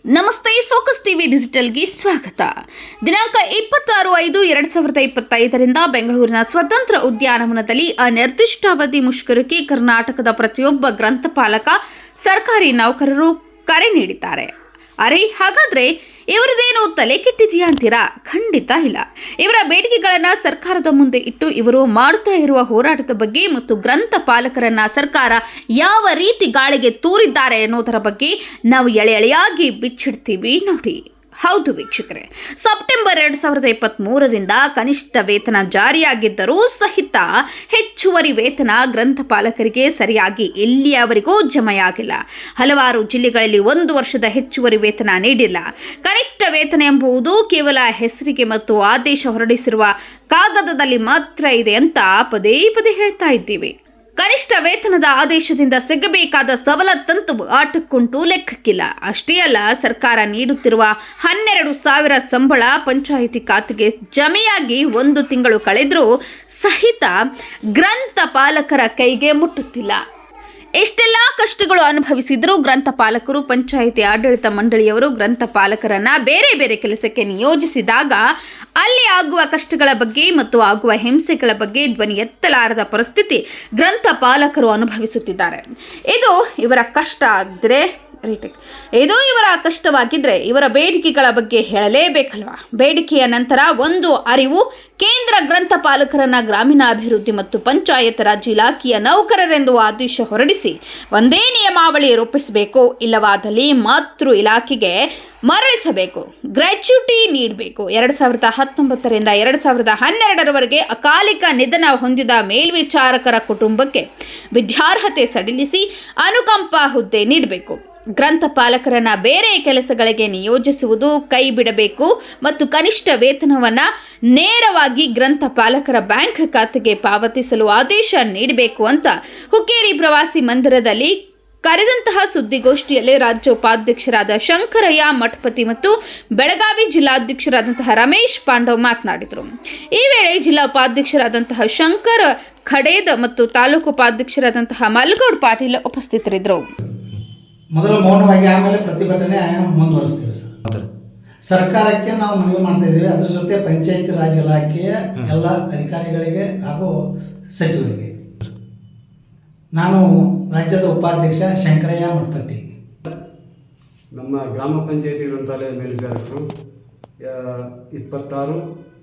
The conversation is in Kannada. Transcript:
ನಮಸ್ತೆ, ಫೋಕಸ್ ಟಿವಿ ಡಿಜಿಟಲ್ಗೆ ಸ್ವಾಗತ. ದಿನಾಂಕ 26/5/2025 ಬೆಂಗಳೂರಿನ ಸ್ವತಂತ್ರ ಉದ್ಯಾನವನದಲ್ಲಿ ಅನಿರ್ದಿಷ್ಟಾವಧಿ ಮುಷ್ಕರಕ್ಕೆ ಕರ್ನಾಟಕದ ಪ್ರತಿಯೊಬ್ಬ ಗ್ರಂಥಪಾಲಕ, ಸರ್ಕಾರಿ ನೌಕರರು ಕರೆ ನೀಡಿದ್ದಾರೆ. ಅರೆ, ಹಾಗಾದ್ರೆ ಇವರದೇನು ತಲೆ ಕೆಟ್ಟಿದೆಯಾ ಅಂತೀರಾ? ಖಂಡಿತ ಇಲ್ಲ. ಇವರ ಬೇಡಿಕೆಗಳನ್ನು ಸರ್ಕಾರದ ಮುಂದೆ ಇಟ್ಟು ಇವರು ಮಾಡ್ತಾ ಇರುವ ಹೋರಾಟದ ಬಗ್ಗೆ ಮತ್ತು ಗ್ರಂಥಪಾಲಕರನ್ನ ಸರ್ಕಾರ ಯಾವ ರೀತಿ ಗಾಳಿಗೆ ತೂರಿದ್ದಾರೆ ಅನ್ನೋದರ ಬಗ್ಗೆ ನಾವು ಎಳೆಯಾಗಿ ಬಿಚ್ಚಿಡ್ತೀವಿ ನೋಡಿ. ಹೌದು ವೀಕ್ಷಕರೇ, ಸೆಪ್ಟೆಂಬರ್ 2023ರಿಂದ ಕನಿಷ್ಠ ವೇತನ ಜಾರಿಯಾಗಿದ್ದರೂ ಸಹಿತ ಹೆಚ್ಚುವರಿ ವೇತನ ಗ್ರಂಥಪಾಲಕರಿಗೆ ಸರಿಯಾಗಿ ಎಲ್ಲಿಯವರೆಗೂ ಜಮೆಯಾಗಿಲ್ಲ. ಹಲವಾರು ಜಿಲ್ಲೆಗಳಲ್ಲಿ 1 ವರ್ಷದ ಹೆಚ್ಚುವರಿ ವೇತನ ನೀಡಿಲ್ಲ. ಕನಿಷ್ಠ ವೇತನ ಎಂಬುದು ಕೇವಲ ಹೆಸರಿಗೆ ಮತ್ತು ಆದೇಶ ಹೊರಡಿಸಿರುವ ಕಾಗದದಲ್ಲಿ ಮಾತ್ರ ಇದೆ ಅಂತ ಪದೇ ಪದೇ ಹೇಳ್ತಾ ಇದ್ದೀವಿ. ಕನಿಷ್ಠ ವೇತನದ ಆದೇಶದಿಂದ ಸಿಗಬೇಕಾದ ಸವಲತ್ತಂತೂ ಆಟಕ್ಕುಂಟು ಲೆಕ್ಕಕ್ಕಿಲ್ಲ. ಅಷ್ಟೇ ಅಲ್ಲ, ಸರ್ಕಾರ ನೀಡುತ್ತಿರುವ 12,000 ಸಂಬಳ ಪಂಚಾಯಿತಿ ಖಾತೆಗೆ ಜಮೆಯಾಗಿ 1 ತಿಂಗಳು ಕಳೆದರೂ ಸಹಿತ ಗ್ರಂಥಪಾಲಕರ ಕೈಗೆ ಮುಟ್ಟುತ್ತಿಲ್ಲ. ಎಷ್ಟೆಲ್ಲ ಕಷ್ಟಗಳು ಅನುಭವಿಸಿದರೂ ಗ್ರಂಥಪಾಲಕರು, ಪಂಚಾಯಿತಿ ಆಡಳಿತ ಮಂಡಳಿಯವರು ಗ್ರಂಥಪಾಲಕರನ್ನ ಬೇರೆ ಬೇರೆ ಕೆಲಸಕ್ಕೆ ನಿಯೋಜಿಸಿದಾಗ ಅಲ್ಲಿ ಆಗುವ ಕಷ್ಟಗಳ ಬಗ್ಗೆ ಮತ್ತು ಆಗುವ ಹಿಂಸೆಗಳ ಬಗ್ಗೆ ಧ್ವನಿ ಎತ್ತಲಾರದ ಪರಿಸ್ಥಿತಿ ಗ್ರಂಥಪಾಲಕರು ಅನುಭವಿಸುತ್ತಿದ್ದಾರೆ. ಇದು ಇವರ ಕಷ್ಟವಾಗಿದ್ದರೆ ಇವರ ಬೇಡಿಕೆಗಳ ಬಗ್ಗೆ ಹೇಳಲೇಬೇಕಲ್ವಾ? ಬೇಡಿಕೆಯ ನಂತರ ಒಂದು ಅರಿವು, ಕೇಂದ್ರ ಗ್ರಂಥಪಾಲಕರನ್ನ ಗ್ರಾಮೀಣಾಭಿವೃದ್ಧಿ ಮತ್ತು ಪಂಚಾಯತ್ ರಾಜ್ ಇಲಾಖೆಯ ನೌಕರರೆಂದು ಆದೇಶ ಹೊರಡಿಸಿ ಒಂದೇ ನಿಯಮಾವಳಿ ರೂಪಿಸಬೇಕು. ಇಲ್ಲವಾದಲ್ಲಿ ಮಾತೃ ಇಲಾಖೆಗೆ ಮರಳಿಸಬೇಕು. ಗ್ರ್ಯಾಚ್ಯುಟಿ ನೀಡಬೇಕು. 2019ರಿಂದ 2012ರವರೆಗೆ ಅಕಾಲಿಕ ನಿಧನ ಹೊಂದಿದ ಮೇಲ್ವಿಚಾರಕರ ಕುಟುಂಬಕ್ಕೆ ವಿದ್ಯಾರ್ಹತೆ ಸಡಿಲಿಸಿ ಅನುಕಂಪ ಹುದ್ದೆ ನೀಡಬೇಕು. ಗ್ರಂಥಪಾಲಕರನ್ನ ಬೇರೆ ಕೆಲಸಗಳಿಗೆ ನಿಯೋಜಿಸುವುದು ಕೈ ಬಿಡಬೇಕು ಮತ್ತು ಕನಿಷ್ಠ ವೇತನವನ್ನು ನೇರವಾಗಿ ಗ್ರಂಥಪಾಲಕರ ಬ್ಯಾಂಕ್ ಖಾತೆಗೆ ಪಾವತಿಸಲು ಆದೇಶ ನೀಡಬೇಕು ಅಂತ ಹುಕ್ಕೇರಿ ಪ್ರವಾಸಿ ಮಂದಿರದಲ್ಲಿ ಕರೆದಂತಹ ಸುದ್ದಿಗೋಷ್ಠಿಯಲ್ಲಿ ರಾಜ್ಯ ಉಪಾಧ್ಯಕ್ಷರಾದ ಶಂಕರಯ್ಯ ಮಠಪತಿ ಮತ್ತು ಬೆಳಗಾವಿ ಜಿಲ್ಲಾಧ್ಯಕ್ಷರಾದಂತಹ ರಮೇಶ್ ಪಾಂಡವ್ ಮಾತನಾಡಿದರು. ಈ ವೇಳೆ ಜಿಲ್ಲಾ ಉಪಾಧ್ಯಕ್ಷರಾದಂತಹ ಶಂಕರ್ ಖಡೇದ್ ಮತ್ತು ತಾಲೂಕು ಉಪಾಧ್ಯಕ್ಷರಾದಂತಹ ಮಲ್ಗೌಡ್ ಪಾಟೀಲ್ ಉಪಸ್ಥಿತರಿದ್ದರು. ಮೊದಲು ಮೌನವಾಗಿ ಆಮೇಲೆ ಪ್ರತಿಭಟನೆ ಮುಂದುವರಿಸ್ತೀವಿ ಸರ್. ಸರ್ಕಾರಕ್ಕೆ ನಾವು ಮನವಿ ಮಾಡ್ತಾ ಇದ್ದೀವಿ. ಅದ್ರ ಜೊತೆ ಪಂಚಾಯತ್ ರಾಜ್ ಇಲಾಖೆಯ ಎಲ್ಲ ಅಧಿಕಾರಿಗಳಿಗೆ ಹಾಗೂ ಸಚಿವರಿಗೆ. ನಾನು ರಾಜ್ಯದ ಉಪಾಧ್ಯಕ್ಷ ಶಂಕರಯ್ಯ ಮಠಪತಿ. ನಮ್ಮ ಗ್ರಾಮ ಪಂಚಾಯತಿ ಗ್ರಂಥಾಲಯ ಮೇಲ್ವಿಚಾರಕರು 26